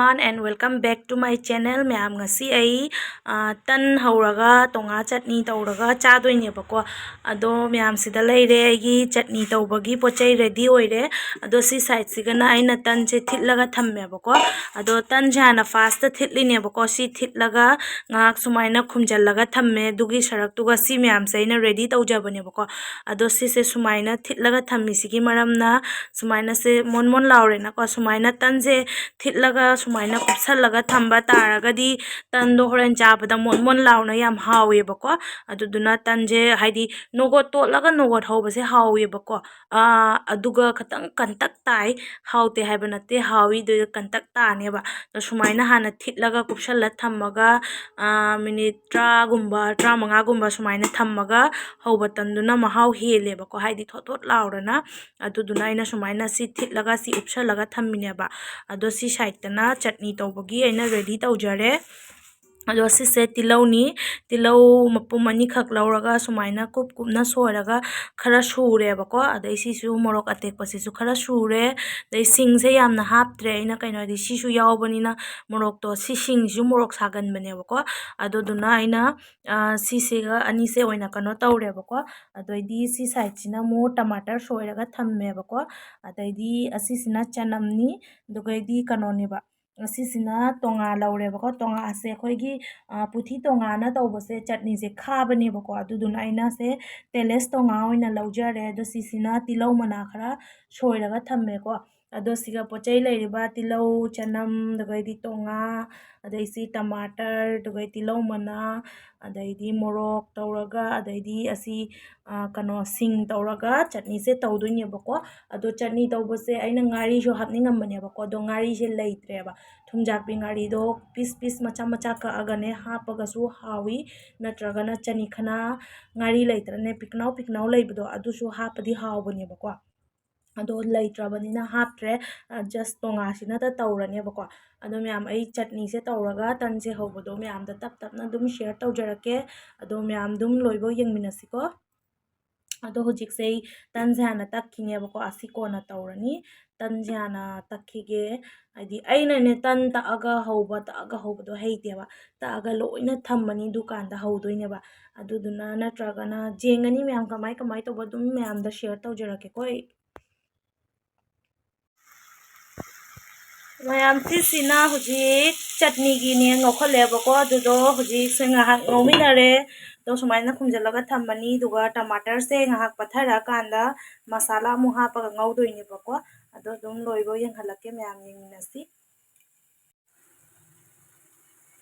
everyone and welcome back to my channel. Ma'am ngasi ai tan hauraga tonga chutney tawraga chadoine bako ado ma'am sida leire ai chutney tawbagi pochai ready oire ado si side sigana aina tan che thitlaga thamme bako ado tan jana fast thitline bako si thitlaga ngak sumaina khumjallaga thamme dugi sarak tuga si ma'am se aina ready tawjabane bako ado si se sumaina thitlaga thammi sigi maramna sumaina se mon laure na ko sumaina tan je thitlaga sumaina kupsallaga thamba taragadi tando horan chabada mon launa yam hawe bako aduduna tanje haidi nogot totlaga nogot hobase hawe bako aduga khatang kantak tai haute haibanate hawi do kantak ta ne ba sumaina hana thitlaga kupsalla thammaga minute 3 gumba 35 gumba sumaina thammaga hoba tanduna mahau hele bako haidi thot laurana aduduna ina sumaina si thitlaga si upsalaga thammine ba ado si side na chutney tawbagi aina ready tawjare ado si se tilauni tilau mapum ani khak lauraga sumaina kupna soiraga khara shure bako adai si su morok atek pasi su khara shure dai sing se yamna haptre aina kaina di si su yawbani na morok to si sing ju morok sagan bane bako ado duna aina si se ga ani se oina kano tawre bako adoi di si side sina mo tomato soiraga thamme bako adai di asi sina chanamni dugai di kano ni ba asisina tonga laure bako tonga ase khoigi puthi tonga na tawbase chutney se khabane bako aduduna aina se teles tonga oina laujare ado sisina tilau mana khara soiraga thamme ko ado siga pochai leiriba tilau chanam dagai di tonga adai si tomato dagai tilau mana adai di morok tawraga adai di asi kano sing tawraga chutney se tawdoine bako ado chutney tawbase aina ngari jo hapningamane bako do ngari je leitre ba thumjak ngari do piece macha ka agane hapagasu hawi natragana chani khana ngari leitrane piknau leibdo adusu hapadi hawbane bako ado leitrabanina haptre just tonga sina ta tawrane bako ado myam ai chutney se tawraga tan se hobdo myam da tap na dum share tawjarake ado myam dum loibo yengminasiko ado hojik sei tanjana takkine bako asiko na tawrani tanjana takkige adi aina ne tan ta aga hobdo heite ba ta aga loina thammani dukan da howdoine ba aduduna natragana jengani myam kamai to badum myam da share tawjarake ko mayam sina hojik chutney gi ne ngokhale bako adudo hojik se ngahak ngominare do sumaina khumjalaga thammani duga tomato se ngahak pathara kanda masala mu hapaga ngawdoine bako ado dum loibo yenghalake myam yengminasi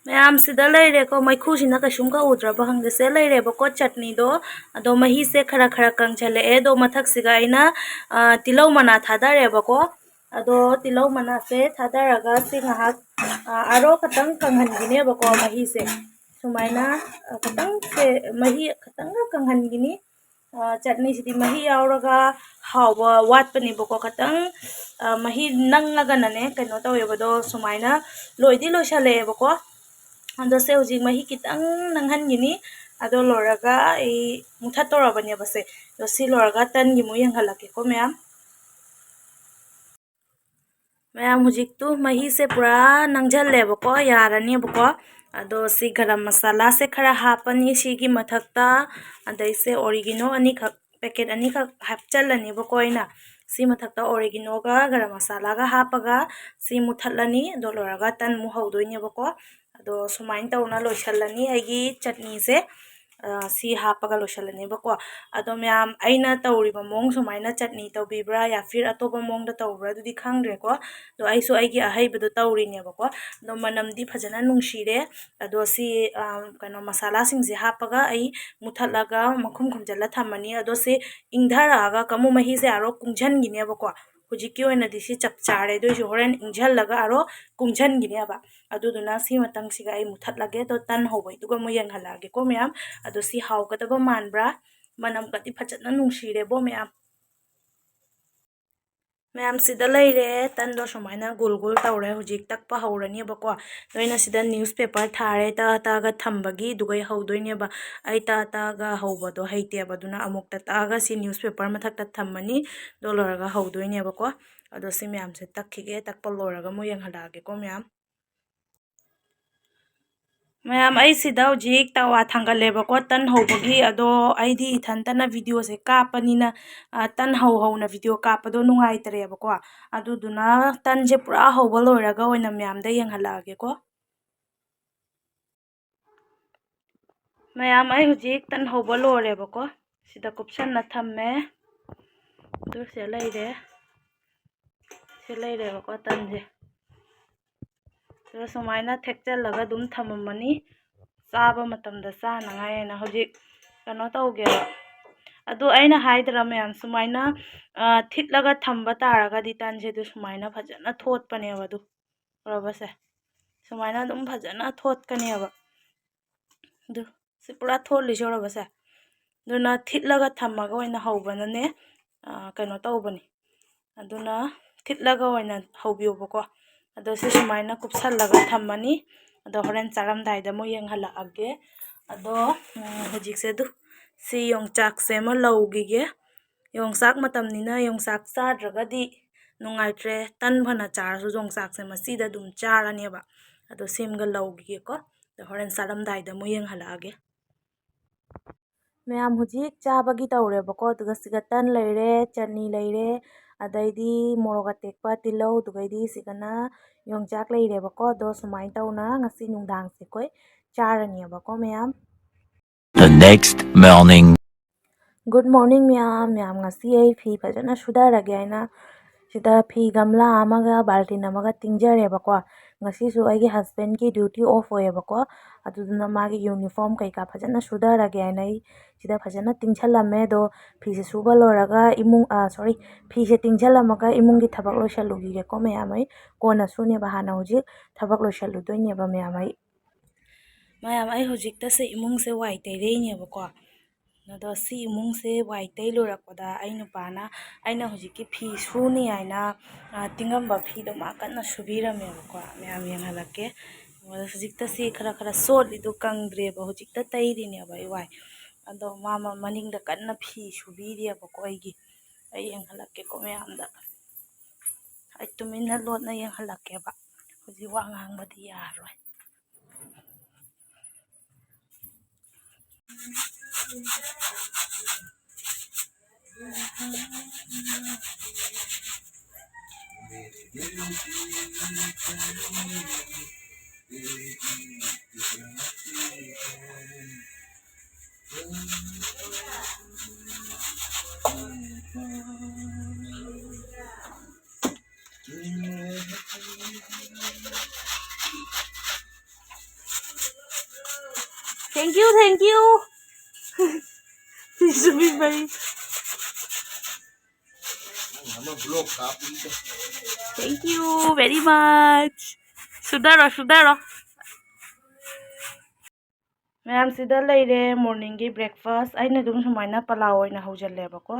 ma'am सिदा लेरे को मैखु सिना कसुम का उद्रा बहंग से लेरे बको चटनी दो अदो मही से खरा कंग चले ए दो मथक सिगा इना तिलौ मना थादा रे बको अदो तिलौ मना से थादा रगा से ngahak आरो खतंग कंगहन गिने बको मही से सुमाइना खतंग से मही खतंग कंगहन गिनी चटनी सिदी मही आवरगा हावा वाट पनी बको खतंग मही नंगगा नने कनो तवेबदो सुमाइना लोइदी लोइसले बको ando se hojik mahi kitang nanghan gini ado loraga e mutha torabane base do si loraga tan gi mu yanghalake ko ma'am hojik tu mahi se pura nangjal le bako yarani bako ado si garam masala se khara hapani si gi mathakta adai se oregano ani khak packet ani khak hapchalani bako ina si mathakta oregano ga garam masala ga hapaga si muthatlani do loraga tan mu howdoine bako ado sumain tawna loisallani aigi chutney se si hapaga loisallani bako ado myam aina tawriba mong sumaina chutney tawbibra ya fir atoba mong da tawbra dudi khangre ko do aiso aigi ahaibedo tawrine bako do manam di phajana nungshire ado si kano masala singje hapaga ai muthatlaga makhum khumjalla thamani ado se ingdhara aga kamu mahi se aro kungjan gine bako hujiki oina disi chapchare do joren ingjal laga aro kungjan gine ba aduduna si matang siga ai muthatlage to tan hoboi duga mo yanghalage ko myam ado si hawgadaba manbra manam kati phajana nungshire bo ma'am सिदा लेरे तन दो समाइना गोल गोल तौरे हुजिक तकपा हौरनी बको नोइना सिदा newspaper थारे ता गा थंबगी दुगै हौदोइने बा आई ता गा हौबदो हैते बदुना अमुक ता गा सी न्यूज़पेपर मथक ता थंबनी दो लोरगा हौदोइने बको अदो सि मैम से तकखिगे तकपा लोरगा मो यंगहलागे को मैम ꯃꯌꯥꯝ ꯑꯩꯁꯤꯗ ꯍꯧꯖꯤꯛ ꯇꯋꯥ ꯊꯥꯡꯒꯠꯂꯦꯕꯀꯣ ꯇꯟ ꯍꯧꯕꯒꯤ ꯑꯗꯣ ꯑꯩꯗꯤ ꯏꯊꯟꯇꯅ ꯚꯤꯗꯤꯑꯣꯁꯦ ꯀꯥꯞꯄꯅꯤꯅ ꯇꯟ ꯍꯧꯅ ꯚꯤꯗꯤꯑꯣ ꯀꯥꯞꯄꯗꯣ ꯅꯨꯡꯉꯥꯏꯇ꯭ꯔꯦꯕꯀꯣ ꯑꯗꯨꯗꯨꯅ ꯇꯟꯁꯦ ꯄꯨꯔꯥ ꯍꯧꯕ ꯂꯣꯏꯔꯒ ꯑꯣꯏꯅ ꯃꯌꯥꯝꯗ ꯌꯦꯡꯍꯜꯂꯛꯑꯒꯦꯀꯣ ꯃꯌꯥꯝ ꯑꯩ ꯍꯧꯖꯤꯛ ꯇꯟ ꯍꯧꯕ ꯂꯣꯏꯔꯦꯕꯀꯣ ꯁꯤꯗ ꯀꯨꯞꯁꯟꯅ ꯊꯝꯃꯦ ꯑꯗꯨ ꯁꯤ ꯂꯩꯔꯦꯕꯀꯣ ꯇꯟꯁꯦ ꯑꯗꯨꯒ ꯁꯨꯃꯥꯏꯅ ꯊꯦꯛꯆꯜꯂꯒ ꯑꯗꯨꯝ ꯊꯝꯃꯝꯃꯅꯤ ꯆꯥꯕ ꯃꯇꯝꯗ ꯆꯥꯅꯉꯥꯏ ꯍꯥꯏꯅ ꯍꯧꯖꯤꯛ ꯀꯩꯅꯣ ꯇꯧꯒꯦꯕ ꯑꯗꯨ ꯑꯩꯅ ꯍꯥꯏꯗ꯭ꯔꯥ ꯃꯌꯥꯝ ꯁꯨꯃꯥꯏꯅ ꯊꯤꯠꯂꯒ ꯊꯝꯕ ꯇꯥꯔꯒꯗꯤ ꯇꯟꯁꯦ ꯑꯗꯨ ꯁꯨꯃꯥꯏꯅ ꯐꯖꯅ ꯊꯣꯠꯄꯅꯦꯕ ꯑꯗꯨ ꯎꯔꯕꯁꯦ ꯁꯨꯃꯥꯏꯅ ꯑꯗꯨꯝ ꯐꯖꯅ ꯊꯣꯠꯀꯅꯦꯕ ꯑꯗꯨ ꯁꯤ ꯄꯨꯔꯥ ꯊꯣꯠꯂꯤꯁꯦ ꯎꯔꯕꯁꯦ ꯑꯗꯨꯅ ꯊꯤꯠꯂꯒ ꯊꯝꯃꯒ ꯑꯣꯏꯅ ꯍꯧꯕꯅꯅꯦ ꯀꯩꯅꯣ ꯇꯧꯕꯅꯤ ꯑꯗꯨꯅ ꯊꯤꯠꯂꯒ ꯑꯣꯏꯅ ꯍꯧꯕꯤꯌꯣꯕꯀꯣ ꯑꯗꯣ ꯁꯤ ꯁꯨꯃꯥꯏꯅ ꯀꯨꯞꯁꯜꯂꯒ ꯊꯝꯃꯅꯤ ꯑꯗꯣ ꯍꯣꯔꯦꯟ ꯆꯥꯔꯝꯗꯥꯏꯗ ꯑꯃꯨꯛ ꯌꯦꯡꯍꯜꯂꯛꯑꯒꯦ ꯑꯗꯣ ꯍꯧꯖꯤꯛꯁꯦ ꯁꯤ ꯌꯣꯡꯆꯥꯛꯁꯦ ꯑꯃ ꯂꯧꯈꯤꯒꯦ ꯌꯣꯡꯆꯥꯛ ꯃꯇꯝꯅꯤꯅ ꯌꯣꯡꯆꯥꯛ ꯆꯥꯗ꯭ꯔꯒꯗꯤ ꯅꯨꯡꯉꯥꯏꯇ꯭ꯔꯦ ꯇꯟ ꯐꯅ ꯆꯥꯔꯁꯨ ꯌꯣꯡꯆꯥꯛꯁꯦ ꯃꯆꯤꯗ ꯑꯗꯨꯝ ꯆꯥꯔꯅꯦꯕ ꯑꯗꯣ ꯁꯦꯝꯒ ꯂꯧꯈꯤꯒꯦꯀꯣ ꯑꯗꯣ ꯍꯣꯔꯦꯟ ꯆꯥꯔꯝꯗꯥꯏꯗ ꯑꯃꯨꯛ ꯌꯦꯡꯍꯜꯂꯛꯑꯒꯦ ꯃꯌꯥꯝ ꯍꯧꯖꯤꯛ ꯆꯥꯕꯒꯤ ꯇꯧꯔꯦꯕꯀꯣ ꯑꯗꯨꯒ ꯁꯤꯒ ꯇꯟ ꯂꯩꯔꯦ ꯆꯠꯅꯤ ꯂꯩꯔꯦ ꯑꯗꯩꯗꯤ ꯃꯣꯔꯣꯛ ꯑꯇꯦꯛꯄ ꯇꯤꯜꯍꯧ ꯑꯗꯨꯒꯩꯗꯤ ꯁꯤꯒꯅ ꯌꯣꯡꯆꯥꯛ ꯂꯩꯔꯦꯕꯀꯣ ꯑꯗꯣ ꯁꯨꯃꯥꯏꯅ ꯇꯧꯅ ꯉꯁꯤ ꯅꯨꯡꯗꯥꯡꯁꯦ ꯑꯩꯈꯣꯏ ꯆꯥꯔꯅꯦꯕꯀꯣ ꯃꯌꯥꯝ The next morning. Good morning ꯃꯌꯥꯝ ꯉꯁꯤ ꯑꯩ ꯐꯤ ꯐꯖꯅ ꯁꯨꯊꯔꯒꯦ ꯍꯥꯏꯅ ꯁꯤꯗ ꯐꯤ ꯒꯝꯂꯥ ꯑꯃꯒ ꯕꯥꯜꯇꯤꯟ ꯑꯃꯒ ꯇꯤꯡꯖꯔꯦꯕꯀꯣ ꯉꯁꯤꯁꯨ ꯑꯩꯒꯤ ꯍꯁꯕꯦꯟꯒꯤ ꯗ꯭ꯌꯨꯇꯤ ꯑꯣꯐ ꯑꯣꯏꯌꯦꯕꯀꯣ ꯑꯗꯨꯗꯨꯅ ꯃꯥꯒꯤ ꯌꯨꯅꯤꯐꯣꯔꯝ ꯀꯩꯀꯥ ꯐꯖꯅ ꯁꯨꯊꯔꯒꯦ ꯍꯥꯏꯅ ꯑꯩ ꯁꯤꯗ ꯐꯖꯅ ꯇꯤꯡꯁꯜꯂꯝꯃꯦ ꯑꯗꯣ ꯐꯤꯁꯦ ꯁꯨꯕ ꯂꯣꯏꯔꯒ ꯐꯤꯁꯦ ꯇꯤꯡꯁꯜꯂꯝꯃꯒ ꯏꯃꯨꯡꯒꯤ ꯊꯕꯛ ꯂꯣꯏꯁꯜꯂꯨꯈꯤꯒꯦꯀꯣ ꯃꯌꯥꯝ ꯑꯩ ꯀꯣꯟꯅ ꯁꯨꯅꯦꯕ ꯍꯥꯟꯅ ꯍꯧꯖꯤꯛ ꯊꯕꯛ ꯂꯣꯏꯁꯜꯂꯨꯗꯣꯏꯅꯦꯕ ꯃꯌꯥꯝ ꯑꯩ ꯍꯧꯖꯤꯛꯇꯁꯦ ꯏꯃꯨꯡꯁꯦ ꯋꯥꯏ ꯇꯩꯔꯛꯏꯅꯦꯕꯀꯣ ꯑꯗꯣ ꯁꯤ ꯏꯃꯨꯡꯁꯦ ꯋꯥꯏ ꯇꯩ ꯂꯣꯏꯔꯛꯄꯗ ꯑꯩ ꯅꯨꯄꯥꯅ ꯑꯩꯅ ꯍꯧꯖꯤꯛꯀꯤ ꯐꯤ ꯁꯨꯅꯤ ꯍꯥꯏꯅ ꯇꯤꯡꯉꯝꯕ ꯐꯤꯗꯣ ꯃꯥ ꯀꯟꯅ ꯁꯨꯕꯤꯔꯝꯃꯦꯕꯀꯣ ꯃꯌꯥꯝ ꯌꯦꯡꯍꯜꯂꯛꯀꯦ ꯍꯧꯖꯤꯛꯇ ꯁꯤ ꯈꯔ ꯆꯣꯠꯂꯤꯗꯣ ꯀꯪꯗ꯭ꯔꯦꯕ ꯍꯧꯖꯤꯛꯇ ꯇꯩꯔꯤꯅꯦꯕ ꯑꯩ ꯋꯥꯏ ꯑꯗꯣ ꯃꯥ ꯃꯅꯤꯡꯗ ꯀꯟꯅ ꯐꯤ ꯁꯨꯕꯤꯔꯤꯑꯕꯀꯣ ꯑꯩ ꯌꯦꯡꯍꯜꯂꯛꯀꯦꯀꯣ ꯃꯌꯥꯝꯗ ꯑꯩ ꯇꯨꯃꯤꯟꯅ ꯂꯣꯠꯅ ꯌꯦꯡꯍꯜꯂꯛꯀꯦꯕ ꯍꯧꯖꯤꯛ ꯋꯥ ꯉꯥꯡꯕꯗꯤ ꯌꯥꯔꯣꯏ Thank you. Subibay. Thank you very much. Sudaro. ꯃꯌꯥꯝ ꯁꯤꯗ ꯂꯩꯔꯦ ꯃꯣꯔꯅꯤꯡꯒꯤ ꯕ꯭ꯔꯦꯛꯐꯥꯁ ꯑꯩꯅ ꯑꯗꯨꯝ ꯁꯨꯃꯥꯏꯅ ꯄꯂꯥꯎ ꯑꯣꯏꯅ ꯍꯧꯖꯜꯂꯦꯕꯀꯣ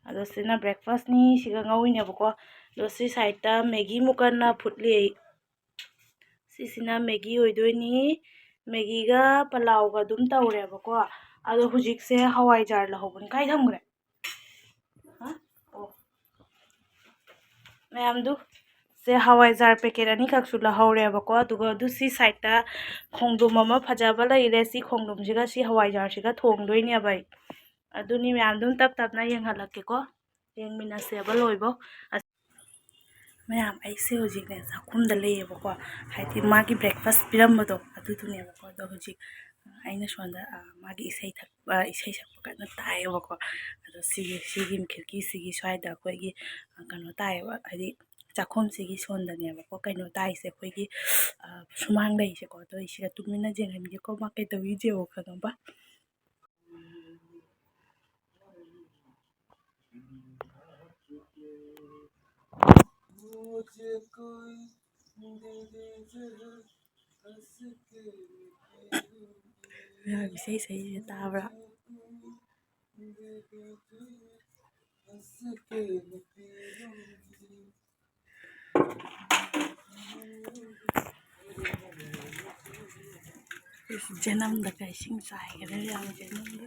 ꯑꯗꯣ ꯁꯤꯅ ꯕ꯭ꯔꯦꯛꯐꯥꯁꯅꯤ ꯁꯤꯒ ꯉꯧꯏꯅꯦꯕꯀꯣ ꯑꯗꯣ ꯁꯤ ꯁꯥꯏꯠꯇ ꯃꯦꯒꯤ ꯃꯨꯛꯀꯟꯅ ꯐꯨꯠꯂꯤ ꯁꯤꯁꯤꯅ ꯃꯦꯒꯤ ꯑꯣꯏꯗꯣꯏꯅꯤ ꯃꯦꯒꯤꯒ ꯄꯂꯥꯎꯒ ꯑꯗꯨꯝ ꯇꯧꯔꯦꯕꯀꯣ ꯑꯗꯣ ꯍꯧꯖꯤꯛꯁꯦ ꯍꯋꯥꯏꯖꯥꯔ ꯂꯧꯍꯧꯕꯅꯤ ꯀꯥꯏ ꯊꯝꯈ꯭ꯔꯦ ꯃꯌꯥꯝꯗꯨ ꯁꯦ ꯍꯋꯥꯏꯖꯥꯔ ꯄꯦꯀꯦꯠ ꯑꯅꯤꯈꯛꯁꯨ ꯂꯧꯍꯧꯔꯦꯕꯀꯣ ꯑꯗꯨꯒ ꯁꯤ ꯁꯥꯏꯠꯇ ꯈꯣꯡꯗ꯭ꯔꯨꯝ ꯑꯃ ꯐꯖꯕ ꯂꯩꯔꯦ ꯁꯤ ꯈꯣꯡꯗ꯭ꯔꯨꯝꯁꯤꯒ ꯁꯤ ꯍꯋꯥꯏꯖꯥꯔꯁꯤꯒ ꯊꯣꯡꯗꯣꯏꯅꯦꯕ ꯑꯗꯨꯅꯤ ꯃꯌꯥꯝ ꯑꯗꯨꯝ ꯇꯞꯅ ꯌꯦꯡꯍꯜꯂꯛꯀꯦꯀꯣ ꯌꯦꯡꯃꯤꯟꯅꯁꯦꯕ ꯂꯣꯏꯕꯧ ꯃꯌꯥꯝ ꯑꯩꯁꯦ ꯍꯧꯖꯤꯛꯅꯦ ꯆꯥꯛꯈꯨꯝꯗ ꯂꯩꯌꯦꯕꯀꯣ ꯍꯥꯏꯗꯤ ꯃꯥꯒꯤ ꯕ꯭ꯔꯦꯛꯐꯥꯁ ꯄꯤꯔꯝꯕꯗꯣ ꯑꯗꯨꯗꯨꯅꯦꯕꯀꯣ ꯑꯗꯣ ꯍꯧꯖꯤꯛ ꯑꯩꯅ ꯁꯣꯝꯗ ꯃꯥꯒꯤ ꯏꯁꯩ ꯁꯛꯄ ꯀꯟꯅ ꯇꯥꯏꯌꯦꯕꯀꯣ ꯑꯗꯣ ꯁꯤꯒꯤ ꯈꯤꯔꯀꯤꯁꯤꯒꯤ ꯁ꯭ꯋꯥꯏꯗ ꯑꯩꯈꯣꯏꯒꯤ ꯀꯩꯅꯣ ꯇꯥꯏꯌꯦꯕ ꯍꯥꯏꯗꯤ ꯆꯥꯛꯈꯨꯝꯁꯤꯒꯤ ꯁꯣꯟꯗꯅꯦꯕꯀꯣ ꯀꯩꯅꯣ ꯇꯥꯏꯁꯦ ꯑꯩꯈꯣꯏꯒꯤ ꯁꯨꯃꯥꯡ ꯂꯩꯁꯦꯀꯣ ꯑꯗꯣ ꯑꯩ ꯁꯤꯗ ꯇꯨꯃꯤꯟꯅ ꯌꯦꯡꯍꯟꯒꯦꯀꯣ ꯃꯥ ꯀꯩꯗꯧꯔꯤꯁꯦꯕ ꯈꯪꯉꯕ ꯏꯁꯩ ꯁꯛꯏꯁꯦ ꯇꯥꯕ꯭ꯔꯥ ꯖꯅꯝꯗꯒ ꯏꯁꯤꯡ ꯆꯥꯏꯈꯔꯦ ꯌꯥꯝ ꯖꯅꯝꯗ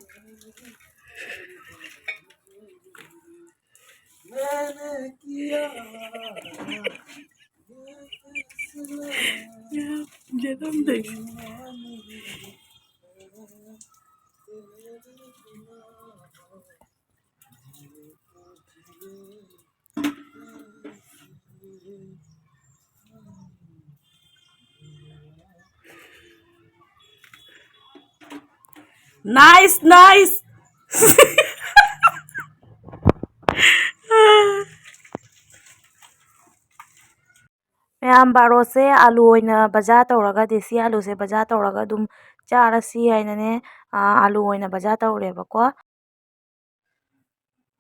ꯌꯦꯜꯂꯝꯗꯣꯏꯁꯦ nice nice ꯃꯌꯥꯝ ꯕꯥꯔꯣꯁꯦ ꯑꯥꯂꯨ ꯑꯣꯏꯅ ꯕꯖꯥꯔ ꯇꯧꯔꯒ ꯗꯦꯁꯤ ꯑꯥꯂꯨꯁꯦ ꯕꯖꯥꯔ ꯇꯧꯔꯒ ꯑꯗꯨꯝ ꯆꯥꯔꯁꯤ ꯍꯥꯏꯅꯅꯦ ꯑꯥꯂꯨ ꯑꯣꯏꯅ ꯕꯖꯥꯔ ꯇꯧꯔꯦꯕꯀꯣ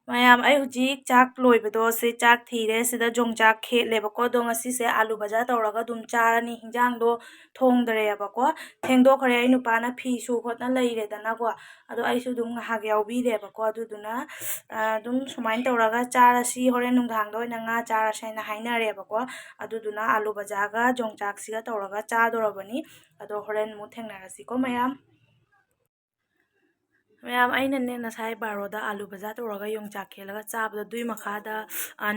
ꯃꯌꯥꯝ ꯑꯩ ꯍꯧꯖꯤꯛ ꯆꯥꯛ ꯂꯣꯏꯕꯗꯣ ꯁꯤ ꯆꯥꯛ ꯊꯤꯔꯦ ꯁꯤꯗ ꯌꯣꯡꯆꯥꯛ ꯈꯦꯠꯂꯦꯕꯀꯣ ꯑꯗꯣ ꯉꯁꯤꯁꯦ ꯑꯥꯂꯨ ꯕꯖꯥꯔ ꯇꯧꯔꯒ ꯑꯗꯨꯝ ꯆꯥꯔꯅꯤ ꯍꯤꯟꯖꯥꯡꯗꯣ ꯊꯣꯡꯗꯔꯦꯕꯀꯣ ꯊꯦꯡꯗꯣꯛꯈ꯭ꯔꯦ ꯑꯩ ꯅꯨꯄꯥꯅ ꯐꯤ ꯁꯨ ꯈꯣꯠꯅ ꯂꯩꯔꯦꯗꯅꯀꯣ ꯑꯗꯣ ꯑꯩꯁꯨ ꯑꯗꯨꯝ ꯉꯥꯏꯍꯥꯛ ꯌꯥꯎꯕꯤꯔꯦꯕꯀꯣ ꯑꯗꯨꯗꯨꯅ ꯑꯗꯨꯝ ꯁꯨꯃꯥꯏꯅ ꯇꯧꯔꯒ ꯆꯥꯔꯁꯤ ꯍꯣꯔꯦꯟ ꯅꯨꯡꯗꯥꯡꯗ ꯑꯣꯏꯅ ꯉꯥ ꯆꯥꯔꯁꯤ ꯍꯥꯏꯅ ꯍꯥꯏꯅꯔꯦꯕꯀꯣ ꯑꯗꯨꯗꯨꯅ ꯑꯥꯂꯨ ꯕꯖꯥꯔꯒ ꯌꯣꯡꯆꯥꯛꯁꯤꯒ ꯇꯧꯔꯒ ꯆꯥꯗꯣꯔꯕꯅꯤ ꯑꯗꯣ ꯍꯣꯔꯦꯟ ꯑꯃꯨꯛ ꯊꯦꯡꯅꯔꯁꯤꯀꯣ ꯃꯌꯥꯝ ꯑꯩꯅꯅꯦ ꯉꯁꯥꯏ ꯕꯥꯔꯣꯗ ꯑꯥꯂꯨ ꯕꯖꯥꯔ ꯇꯧꯔꯒ ꯌꯣꯡꯆꯥꯛ ꯈꯦꯠꯂꯒ ꯆꯥꯕꯗꯣ ꯑꯗꯨꯏ ꯃꯈꯥꯗ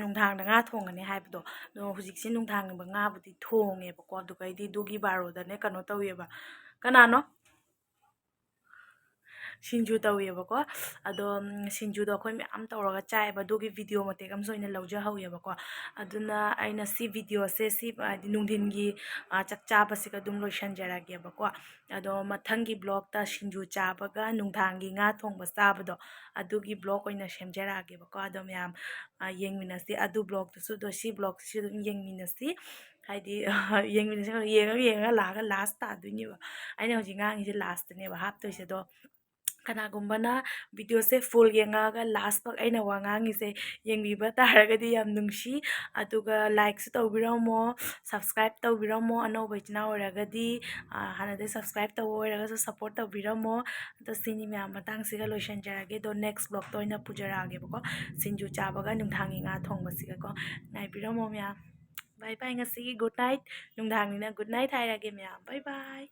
ꯅꯨꯡꯗꯥꯡꯗ ꯉꯥ ꯊꯣꯡꯒꯅꯤ ꯍꯥꯏꯕꯗꯣ ꯑꯗꯣ ꯍꯧꯖꯤꯛꯁꯦ ꯅꯨꯡꯗꯥꯡꯒꯨꯝꯕ ꯉꯥꯕꯨꯗꯤ ꯊꯣꯡꯉꯦꯕꯀꯣ ꯑꯗꯨꯒ ꯑꯩꯗꯤ ꯑꯗꯨꯒꯤ ꯕꯥꯔꯣꯗꯅꯦ ꯀꯩꯅꯣ ꯇꯧꯋꯦꯕ ꯀꯅꯥꯅꯣ ꯁꯤꯡꯖꯨ ꯇꯧꯋꯦꯕꯀꯣ ꯑꯗꯣ ꯁꯤꯡꯖꯨꯗꯣ ꯑꯩꯈꯣꯏ ꯃꯌꯥꯝ ꯇꯧꯔꯒ ꯆꯥꯏꯑꯕ ꯑꯗꯨꯒꯤ ꯚꯤꯗꯤꯑꯣ ꯃꯇꯦꯛ ꯑꯃꯁꯨ ꯑꯣꯏꯅ ꯂꯧꯖꯍꯧꯋꯦꯕꯀꯣ ꯑꯗꯨꯅ ꯑꯩꯅ ꯁꯤ ꯚꯤꯗꯤꯑꯣꯁꯦ ꯍꯥꯏꯗꯤ ꯅꯨꯡꯊꯤꯟꯒꯤ ꯆꯥꯛ ꯆꯥꯕꯁꯤꯒ ꯑꯗꯨꯝ ꯂꯣꯏꯁꯟꯖꯔꯒꯦꯕꯀꯣ ꯑꯗꯣ ꯃꯊꯪꯒꯤ ꯕ꯭ꯂꯣꯛꯇ ꯁꯤꯡꯖු ꯆꯥꯕꯒ ꯅꯨꯡꯗꯥꯡꯒꯤ ꯉꯥ ꯊꯣꯡꯕ ꯆꯥꯕꯗꯣ ꯑꯗꯨꯒꯤ ꯕ꯭ꯂꯣꯛ ꯑꯣꯏꯅ ꯁꯦꯝꯖꯔꯛꯑꯒꯦꯕꯀꯣ ꯑꯗꯣ ꯃꯌꯥꯝ ꯌꯦꯡꯃꯤꯟꯅꯁꯤ ꯑꯗꯨ ꯕ꯭ꯂꯣꯛꯇꯨꯁꯨ ꯑꯗꯣ ꯁꯤ ꯕ꯭ꯂꯣꯛꯁꯤꯁꯨ ꯑꯗꯨꯝ ꯌꯦꯡꯃꯤꯟꯅꯁꯤ ꯍꯥꯏꯗꯤ ꯌꯦꯡꯃꯤꯟꯅꯁꯤ ꯌꯦꯡꯉꯒ ꯂꯥꯛꯑꯒ ꯂꯥꯁ ꯇꯥꯗꯣꯏꯅꯦꯕ ꯑꯩꯅ ꯍꯧꯖꯤꯛ ꯉꯥꯡꯉꯤꯁꯦ ꯂꯥꯁꯇꯅꯦꯕ ꯍꯥꯞꯇꯣꯏꯁꯦ ꯑꯗꯣ ꯀꯅꯥꯒꯨꯝꯕꯅ ꯚꯤꯗꯤꯑꯣꯁꯦ ꯐꯨꯜ ꯌꯦꯡꯉꯛꯑꯒ ꯂꯥꯁꯐꯛ ꯑꯩꯅ ꯋꯥ ꯉꯥꯡꯉꯤꯁꯦ ꯌꯦꯡꯕꯤꯕ ꯇꯥꯔꯒꯗꯤ ꯌꯥꯝ ꯅꯨꯡꯁꯤ ꯑꯗꯨꯒ ꯂꯥꯏꯛꯁꯨ ꯇꯧꯕꯤꯔꯝꯃꯣ ꯁꯞꯁꯀ꯭ꯔꯥꯏꯞ ꯇꯧꯕꯤꯔꯝꯃꯣ ꯑꯅꯧꯕ ꯏꯆꯤꯟ ꯏꯅꯥꯎ ꯑꯣꯏꯔꯒꯗꯤ ꯍꯥꯟꯅꯗꯩ ꯁꯞꯁꯀ꯭ꯔꯥꯏꯞ ꯇꯧꯕ ꯑꯣꯏꯔꯒꯁꯨ ꯁꯞꯄꯣꯔꯠ ꯇꯧꯕꯤꯔꯝꯃꯣ ꯑꯗꯣ ꯁꯤꯅꯤ ꯃꯌꯥꯝ ꯃꯇꯥꯡꯁꯤꯒ ꯂꯣꯏꯁꯤꯟꯖꯔꯒꯦ ꯑꯗꯣ ꯅꯦꯛꯁ ꯕ꯭ꯂꯣꯛꯇ ꯑꯣꯏꯅ ꯄꯨꯖꯔꯛꯑꯒꯦꯕꯀꯣ ꯁꯤꯡꯖꯨ ꯆꯥꯕꯒ ꯅꯨꯡꯗꯥꯡꯒꯤ ꯉꯥ ꯊꯣꯡꯕꯁꯤꯒꯀꯣ ꯉꯥꯏꯕꯤꯔꯝꯃꯣ ꯃꯌꯥꯝ ꯕꯥꯏ ꯕꯥꯏ ꯉꯁꯤꯒꯤ ꯒꯨꯗ ꯅꯥꯏꯠ ꯅꯨꯡꯗꯥꯡꯅꯤꯅ ꯒꯨꯗ ꯅꯥꯏꯠ ꯍꯥꯏꯔꯒꯦ ꯃꯌꯥꯝ ꯕꯥꯏ ꯕꯥꯏ